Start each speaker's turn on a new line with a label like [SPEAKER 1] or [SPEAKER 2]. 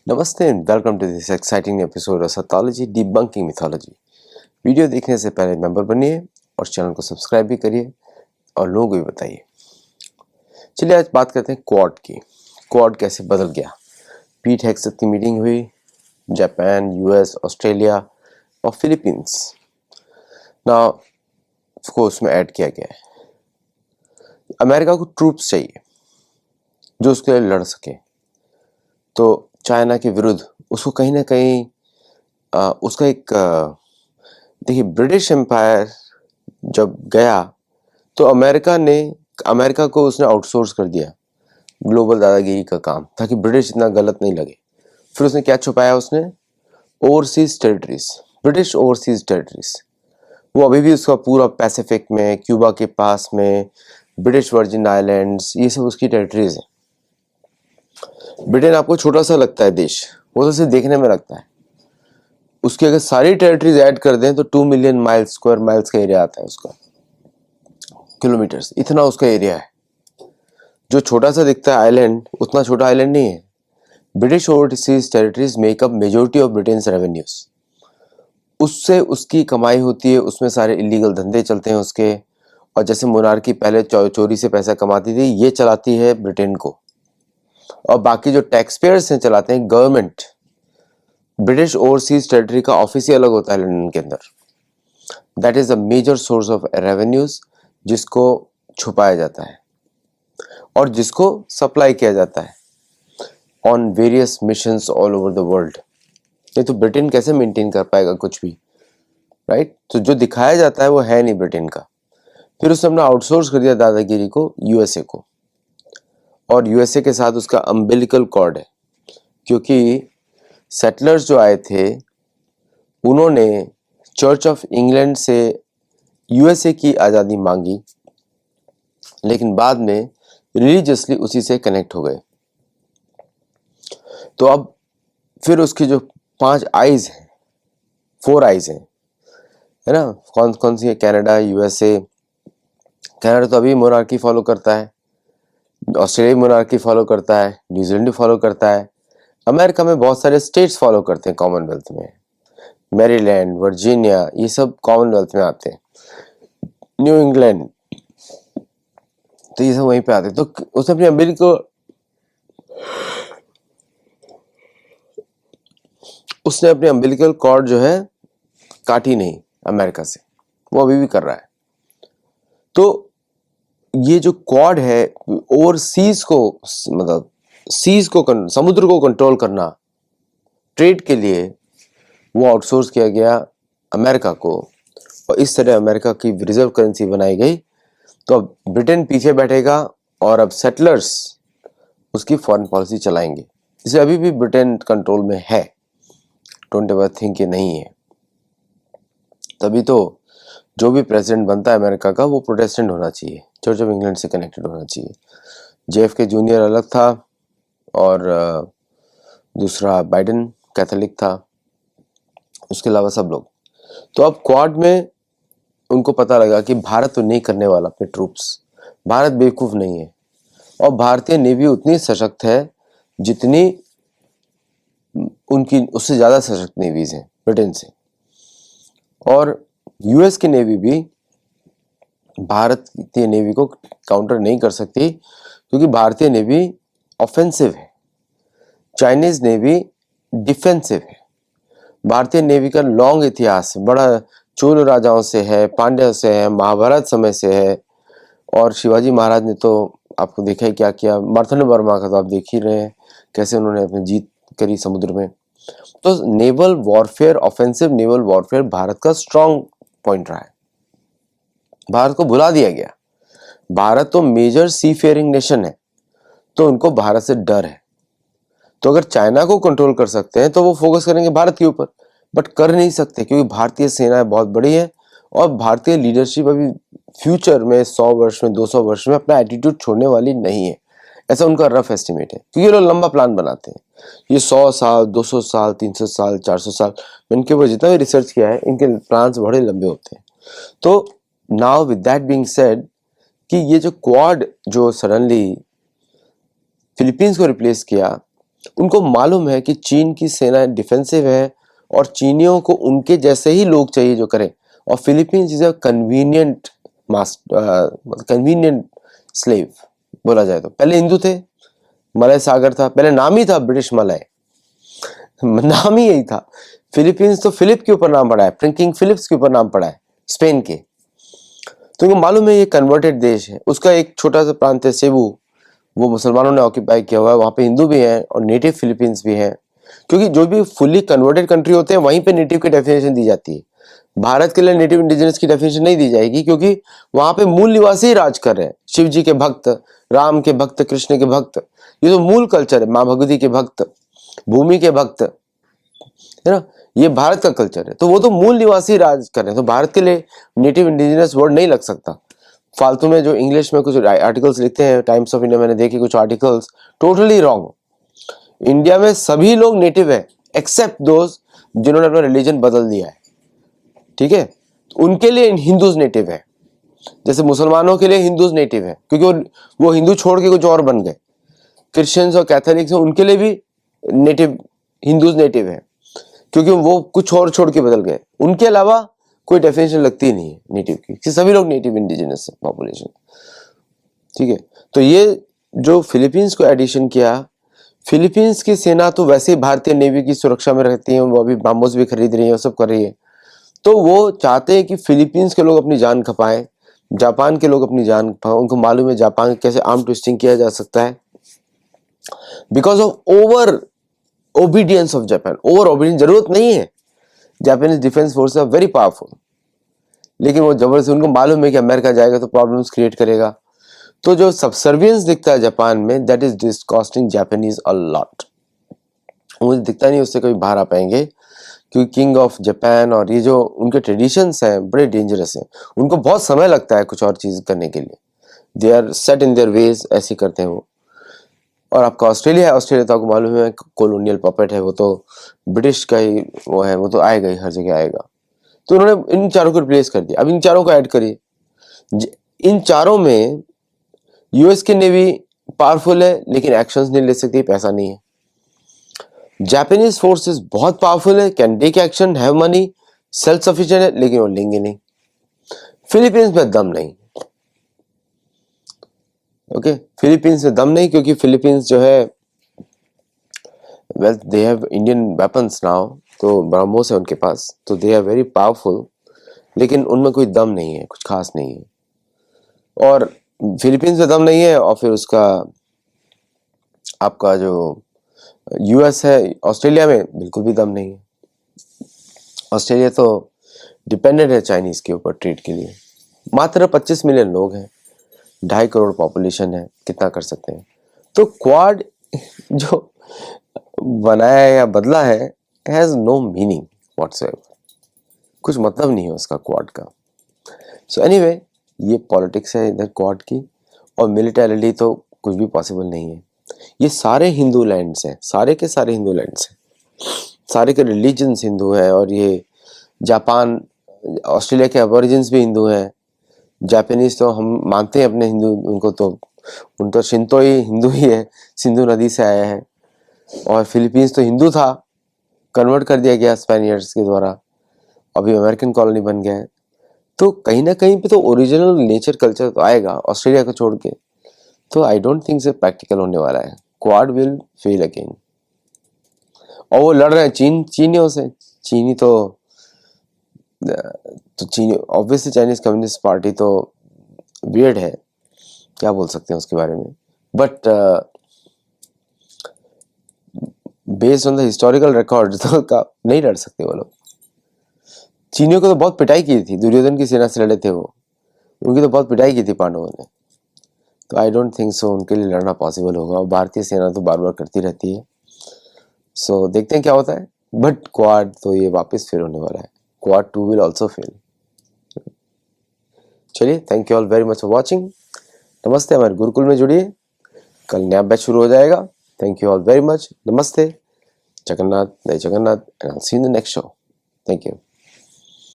[SPEAKER 1] नमस्ते and welcome to this exciting episode of सैथोलॉजी debunking mythology. Video देखने से पहले मेंबर बनिए और चैनल को सब्सक्राइब भी करिए और लोगों को भी बताइए। चलिए आज बात करते हैं क्वाड की। क्वाड कैसे बदल गया। पीट हेग्सेथ की मीटिंग हुई, जापान, यूएस, ऑस्ट्रेलिया और फिलीपींस ना को उसमें ऐड किया गया है। अमेरिका को ट्रूप्स चाहिए जो उसके लिए लड़ सके, तो चाइना के विरुद्ध उसको कहीं ना कहीं उसका एक देखिए, ब्रिटिश एम्पायर जब गया तो अमेरिका को उसने आउटसोर्स कर दिया ग्लोबल दादागिरी का काम, ताकि ब्रिटिश इतना गलत नहीं लगे। फिर उसने क्या छुपाया, उसने overseas territories, British overseas territories, वो अभी भी उसका पूरा पैसिफिक में, क्यूबा के पास में, ब्रिटिश वर्जिन आइलैंड्स, ये सब उसकी टेरिटरीज है। ब्रिटेन आपको छोटा सा लगता है देश, वो तो सिर्फ देखने में लगता है। उसकी अगर सारी टेरिटरीज ऐड कर दें तो 2 मिलियन माइल्स, स्क्वायर माइल्स का एरिया आता है उसका, किलोमीटर्स, इतना उसका एरिया है। जो छोटा सा दिखता है आइलैंड, उतना छोटा आइलैंड नहीं है। British overseas territories makeup majority of Britain's revenues. उससे उसकी कमाई होती है, उसमें सारे इलीगल धंधे चलते हैं उसके। और जैसे मोनार्की पहले चोरी से पैसा कमाती थी, ये चलाती है ब्रिटेन को। और बाकी जो टैक्स पेयर्स हैं चलाते हैं गवर्नमेंट। ब्रिटिश ओवरसीज टेरिटरी का ऑफिस ही अलग होता है लंदन के अंदर। That is a major source of revenues, जिसको छुपाया जाता है और जिसको सप्लाई किया जाता है on various missions all over the world. नहीं तो ब्रिटेन कैसे मेंटेन कर पाएगा कुछ भी, राइट? तो जो दिखाया जाता है वो है नहीं ब्रिटेन का। फिर उसने अपना आउटसोर्स कर दिया दादागिरी को यूएसए को, और यूएसए के साथ उसका अम्बिलिकल कॉर्ड है, क्योंकि सेटलर्स जो आए थे उन्होंने चर्च ऑफ इंग्लैंड से यूएसए की आज़ादी मांगी, लेकिन बाद में रिलीजियसली उसी से कनेक्ट हो गए। तो अब फिर उसकी जो 5 आइज हैं, 4 आइज हैं, है ना? कौन कौन सी है? Canada, USA. कनाडा तो अभी मोनार्की फॉलो करता है, ऑस्ट्रेलिया मोनार्की फॉलो करता है, न्यूजीलैंड भी फॉलो करता है। अमेरिका में बहुत सारे स्टेट्स फॉलो करते हैं कॉमनवेल्थ में, मैरीलैंड, वर्जीनिया, ये सब कॉमनवेल्थ में आते हैं। न्यू इंग्लैंड, तो ये सब वहीं पे आते हैं। तो उसने अपनी अमेरिका उसने अपनी अम्बिलिकल कॉर्ड जो है काटी नहीं अमेरिका से, वो अभी भी कर रहा है। तो ये जो क्वाड है, ओवरसीज को, मतलब सीज को, समुद्र को कंट्रोल करना ट्रेड के लिए, वो आउटसोर्स किया गया अमेरिका को। और इस तरह अमेरिका की रिजर्व करेंसी बनाई गई। तो अब ब्रिटेन पीछे बैठेगा और अब सेटलर्स उसकी फॉरेन पॉलिसी चलाएंगे। इसे अभी भी ब्रिटेन कंट्रोल में है, डोंट एवर थिंक ये नहीं है। तभी तो जो भी प्रेसिडेंट बनता है अमेरिका का, वो प्रोटेस्टेंट होना चाहिए, चर्च ऑफ इंग्लैंड से कनेक्टेड होना चाहिए। JFK जूनियर अलग था और दूसरा बाइडेन कैथोलिक था, उसके अलावा सब लोग। तो अब क्वाड में उनको पता लगा कि भारत तो नहीं करने वाला अपने ट्रूप्स, भारत बेवकूफ़ नहीं है। और भारतीय नेवी उतनी सशक्त है जितनी उनकी उससे ज़्यादा सशक्त नेवीज हैं ब्रिटेन से। और यूएस की नेवी भी भारतीय नेवी को काउंटर नहीं कर सकती, क्योंकि भारतीय नेवी ऑफेंसिव है, चाइनीज नेवी डिफेंसिव है। भारतीय नेवी का लॉन्ग इतिहास बड़ा चोल राजाओं से है, पांड्या से है, महाभारत समय से है। और शिवाजी महाराज ने तो आपको देखा ही क्या किया, मार्तंड वर्मा का तो आप देख ही रहे हैं कैसे उन्होंने अपनी जीत करी समुद्र में। तो naval warfare, offensive naval warfare Bharat का स्ट्रॉन्ग पॉइंट रहा है। भारत को भुला दिया गया। भारत तो मेजर सी फेयरिंग नेशन है, तो उनको भारत से डर है। तो अगर चाइना को कंट्रोल कर सकते हैं तो वो फोकस करेंगे भारत के ऊपर, बट कर नहीं सकते, क्योंकि भारतीय सेना बहुत बड़ी है और भारतीय लीडरशिप अभी फ्यूचर में 100 वर्ष में, 200 वर्ष में अपना एटीट्यूड छोड़ने वाली नहीं है, ऐसा उनका रफ एस्टिमेट है। क्योंकि ये लोग लंबा प्लान बनाते हैं, ये 100 साल, 200 साल, 300 साल, 400 साल, इनके ऊपर जितना भी रिसर्च किया है, इनके प्लान्स बड़े लंबे होते हैं। तो now with that being said, कि ये जो क्वाड जो सडनली फिलीपींस को रिप्लेस किया, उनको मालूम है कि चीन की सेना डिफेंसिव है और चीनियों को उनके जैसे ही लोग चाहिए जो करें। और Philippines is a convenient convenient slave बोला जाए तो। पहले हिंदू थे, मलय सागर था, पहले नाम ही था ब्रिटिश मलय, नाम ही यही था। फिलीपींस तो फिलिप के ऊपर नाम पड़ा है, किंग फिलिप्स के ऊपर नाम पड़ा है, स्पेन के। तो उनको मालूम है ये कन्वर्टेड देश है। उसका एक छोटा सा प्रांत है सेबू, वो मुसलमानों ने ऑक्यूपाई किया हुआ है। वहाँ पे हिंदू भी हैं और नेटिव फिलीपींस भी हैं, क्योंकि जो भी फुल्ली कन्वर्टेड कंट्री होते हैं वहीं पे नेटिव की डेफिनेशन दी जाती है। भारत के लिए नेटिव इंडिजिनस की डेफिनेशन नहीं दी जाएगी, क्योंकि वहां पे मूल निवासी ही राज कर रहे हैं। शिव जी के भक्त, राम के भक्त, कृष्ण के भक्त, ये तो मूल कल्चर है। माँ भगवती के भक्त, भूमि के भक्त, है ना, ये भारत का कल्चर है। तो वो तो मूल निवासी राज कर रहे हैं, तो भारत के लिए नेटिव इंडिजिनस वर्ड नहीं लग सकता। फालतू में जो इंग्लिश में कुछ आर्टिकल्स लिखते हैं, टाइम्स ऑफ इंडिया मैंने देखे कुछ आर्टिकल्स, टोटली रॉन्ग। इंडिया में सभी लोग नेटिव है एक्सेप्ट दोज जिन्होंने अपना रिलीजन बदल दिया है, ठीक है। उनके लिए हिंदूज नेटिव है। जैसे मुसलमानों के लिए हिंदूज नेटिव है, क्योंकि वो हिंदू छोड़ के कुछ और बन गए। क्रिश्चियंस और कैथोलिक्स उनके लिए भी नेटिव, हिंदूज नेटिव है, क्योंकि वो कुछ और छोड़ के बदल गए। उनके अलावा कोई डेफिनेशन लगती ही नहीं है नेटिव की, कि सभी लोग नेटिव इंडिजिनस पॉपुलेशन, ठीक है। तो ये जो फिलीपींस को एडिशन किया, फिलीपींस की सेना तो वैसे ही भारतीय नेवी की सुरक्षा में रहती है, वो अभी ब्राह्मोस भी खरीद रही है, वो सब कर रही है। तो वो चाहते हैं कि फिलीपींस के लोग अपनी जान खपाएं, जापान के लोग अपनी जान खपाएं। उनको मालूम है जापान कैसे आर्म ट्विस्टिंग किया जा सकता है, because of over obedience of Japan. Over obedience जरूरत नहीं है, Japanese defence force are very powerful, लेकिन वो जबरदस्ती, उनको मालूम है कि अमेरिका जाएगा तो प्रॉब्लम्स क्रिएट करेगा। तो जो सबसर्वियंस दिखता है जापान में, that is disgusting Japanese a lot. मुझे दिखता नहीं उससे कभी बाहर आ पाएंगे, क्योंकि किंग ऑफ जापान और ये जो उनके ट्रेडिशंस हैं बड़े डेंजरस हैं। उनको बहुत समय लगता है कुछ और चीज करने के लिए, they are set in their ways, ऐसे करते हैं वो। और आपका ऑस्ट्रेलिया है, ऑस्ट्रेलिया तो आपको मालूम है कॉलोनियल पपेट है, वो तो ब्रिटिश का ही वो है, वो तो आएगा ही, हर जगह आएगा। तो उन्होंने इन चारों को रिप्लेस कर दिया। अब इन चारों को ऐड करिए, इन चारों में यूएस की नेवी पावरफुल है लेकिन एक्शंस नहीं ले सकती, पैसा नहीं है। जापानीज फोर्सेस बहुत पावरफुल है, can take action, have money, self sufficient है, लेकिन वो लेंगे नहीं। फिलीपींस में दम नहीं, ओके, फिलीपींस में दम नहीं, क्योंकि फिलीपींस जो है, well they have Indian weapons now, तो ब्रह्मोस है उनके पास, तो दे आर वेरी पावरफुल, लेकिन उनमें कोई दम नहीं है, कुछ खास नहीं है। और फिलीपींस में दम नहीं है, और फिर उसका आपका जो यूएस है, ऑस्ट्रेलिया में बिल्कुल भी दम नहीं है। ऑस्ट्रेलिया तो डिपेंडेंट है चाइनीज के ऊपर ट्रेड के लिए। मात्र 25 मिलियन लोग हैं, 2.5 करोड़ पॉपुलेशन है, कितना कर सकते हैं। तो क्वाड जो बनाया है या बदला है, हैज नो मीनिंग व्हाटसोएवर, कुछ मतलब नहीं है उसका क्वाड का। सो एनीवे, ये पॉलिटिक्स है इधर क्वाड की, और मिलिटैरिटी तो कुछ भी पॉसिबल नहीं है। ये सारे हिंदू लैंड्स हैं, सारे के सारे हिंदू लैंड्स हैं, सारे के रिलीजन्स हिंदू है। और ये जापान, ऑस्ट्रेलिया के अबोरिजिन्स भी हिंदू हैं। जापानीज तो हम मानते हैं अपने हिंदू, उनको तो उन तो शिंतो ही हिंदू ही है, सिंधु नदी से आया है। और फिलीपींस तो हिंदू था, कन्वर्ट कर दिया गया स्पेनियर्स के द्वारा, अभी अमेरिकन कॉलोनी बन गया है। तो कहीं ना कहीं पे तो ओरिजिनल नेचर कल्चर तो आएगा ऑस्ट्रेलिया को छोड़ के। तो आई डोंट थिंक से प्रैक्टिकल होने वाला है, क्वाड विल फेल अगेन। और वो लड़ रहे हैं चीनियों से। चीनी तो चीनी ऑब्वियसली चाइनीज कम्युनिस्ट पार्टी तो वियर्ड है, क्या बोल सकते हैं उसके बारे में। But based on the historical record तो नहीं लड़ सकते वो लोग। चीनियों को तो बहुत पिटाई की थी, दुर्योधन की सेना से लड़े थे वो, उनकी तो बहुत पिटाई की थी पांडवों ने। तो आई डोंट थिंक सो उनके लिए लड़ना पॉसिबल होगा, और भारतीय सेना तो बार बार करती रहती है। सो देखते हैं क्या होता है। बट क्वाड तो ये वापस फेल होने वाला है, क्वाड 2 विल ऑल्सो फेल। चलिए, thank you all very much for watching. नमस्ते, हमारे गुरुकुल में जुड़िए, कल नया बैच शुरू हो जाएगा। Thank you all very much, नमस्ते, जगन्नाथ, जय Jagannath, and I will see you in the next show. Thank you.